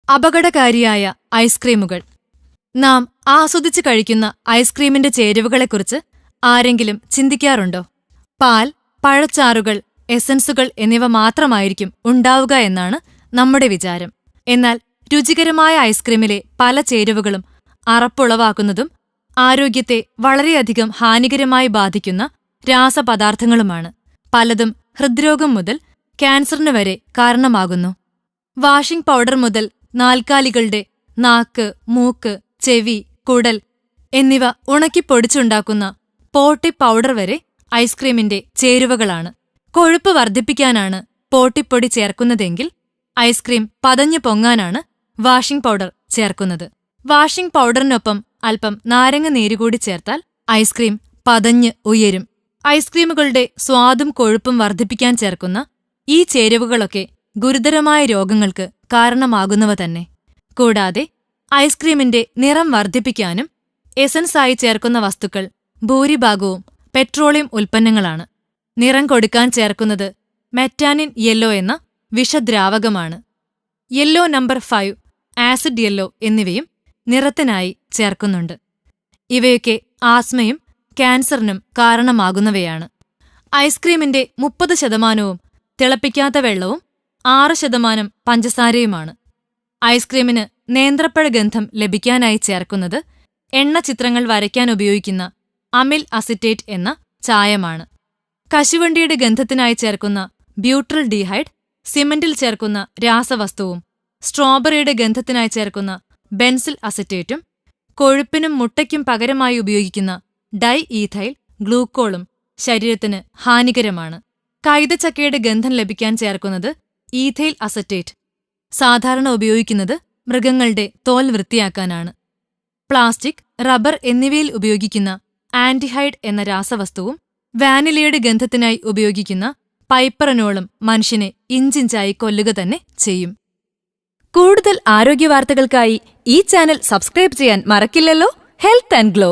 അപകടകാരിയായ ഐസ്ക്രീമുകൾ. നാം ആസ്വദിച്ചു കഴിക്കുന്ന ഐസ്ക്രീമിന്റെ ചേരുവകളെക്കുറിച്ച് ആരെങ്കിലും ചിന്തിക്കാറുണ്ടോ? പാൽ, പഴച്ചാറുകൾ, എസൻസുകൾ എന്നിവ മാത്രമായിരിക്കും ഉണ്ടാവുക എന്നാണ് നമ്മുടെ വിചാരം. എന്നാൽ രുചികരമായ ഐസ്ക്രീമിലെ പല ചേരുവകളും അറപ്പുളവാക്കുന്നതും ആരോഗ്യത്തെ വളരെയധികം ഹാനികരമായി ബാധിക്കുന്ന രാസപദാർത്ഥങ്ങളുമാണ്. പലതും ഹൃദ്രോഗം മുതൽ ക്യാൻസറിന് വരെ കാരണമാകുന്നു. വാഷിംഗ് പൗഡർ മുതൽ നാൽക്കാലികളുടെ നാക്ക്, മൂക്ക്, ചെവി, കുടൽ എന്നിവ ഉണക്കിപ്പൊടിച്ചുണ്ടാക്കുന്ന പോട്ടി പൗഡർ വരെ ഐസ്ക്രീമിന്റെ ചേരുവകളാണ്. കൊഴുപ്പ് വർദ്ധിപ്പിക്കാനാണ് പോട്ടിപ്പൊടി ചേർക്കുന്നതെങ്കിൽ ഐസ്ക്രീം പതഞ്ഞു പൊങ്ങാനാണ് വാഷിംഗ് പൗഡർ ചേർക്കുന്നത്. വാഷിംഗ് പൗഡറിനൊപ്പം അല്പം നാരങ്ങ നീരുകൂടി ചേർത്താൽ ഐസ്ക്രീം പതഞ്ഞ് ഉയരും. ഐസ്ക്രീമുകളുടെ സ്വാദും കൊഴുപ്പും വർദ്ധിപ്പിക്കാൻ ചേർക്കുന്ന ഈ ചേരുവകളൊക്കെ ഗുരുതരമായ രോഗങ്ങൾക്ക് കാരണമാകുന്നവ തന്നെ. കൂടാതെ ഐസ്ക്രീമിന്റെ നിറം വർദ്ധിപ്പിക്കാനും എസൻസായി ചേർക്കുന്ന വസ്തുക്കൾ ഭൂരിഭാഗവും പെട്രോളിയം ഉൽപ്പന്നങ്ങളാണ്. നിറം കൊടുക്കാൻ ചേർക്കുന്നത് മെറ്റാനിൻ യെല്ലോ എന്ന വിഷദ്രാവകമാണ്. യെല്ലോ നമ്പർ 5, ആസിഡ് യെല്ലോ എന്നിവയും നിറത്തിനായി ചേർക്കുന്നുണ്ട്. ഇവയൊക്കെ ആസ്മയും ക്യാൻസറിനും കാരണമാകുന്നവയാണ്. ഐസ്ക്രീമിന്റെ 30% തിളപ്പിക്കാത്ത വെള്ളവും 6% പഞ്ചസാരയുമാണ്. ഐസ്ക്രീമിന് നേന്ത്രപ്പഴ ഗന്ധം ലഭിക്കാനായി ചേർക്കുന്നത് എണ്ണച്ചിത്രങ്ങൾ വരയ്ക്കാൻ ഉപയോഗിക്കുന്ന അമിൽ അസിറ്റേറ്റ് എന്ന ചായമാണ്. കശുവണ്ടിയുടെ ഗന്ധത്തിനായി ചേർക്കുന്ന ബ്യൂട്രൽ ഡീഹൈഡ് സിമന്റിൽ ചേർക്കുന്ന രാസവസ്തുവും സ്ട്രോബെറിയുടെ ഗന്ധത്തിനായി ചേർക്കുന്ന ബെൻസിൽ അസിറ്റേറ്റും കൊഴുപ്പിനും മുട്ടയ്ക്കും പകരമായി ഉപയോഗിക്കുന്ന ഡൈ ഈഥൈൽ ഗ്ലൂക്കോളും ശരീരത്തിന് ഹാനികരമാണ്. കൈതച്ചക്കയുടെ ഗന്ധം ലഭിക്കാൻ ചേർക്കുന്നത് ഈഥൈൽ അസറ്റേറ്റ്. സാധാരണ ഉപയോഗിക്കുന്നത് മൃഗങ്ങളുടെ തോൽ വൃത്തിയാക്കാനാണ്. പ്ലാസ്റ്റിക്, റബ്ബർ എന്നിവയിൽ ഉപയോഗിക്കുന്ന ആന്റിഹൈഡ് എന്ന രാസവസ്തുവും വാനിലയുടെ ഗന്ധത്തിനായി ഉപയോഗിക്കുന്ന പൈപ്പറനോളും മനുഷ്യനെ ഇഞ്ചിഞ്ചായി കൊല്ലുക തന്നെ ചെയ്യും. കൂടുതൽ ആരോഗ്യവാർത്തകൾക്കായി ഈ ചാനൽ സബ്സ്ക്രൈബ് ചെയ്യാൻ മറക്കില്ലല്ലോ. Health and glow.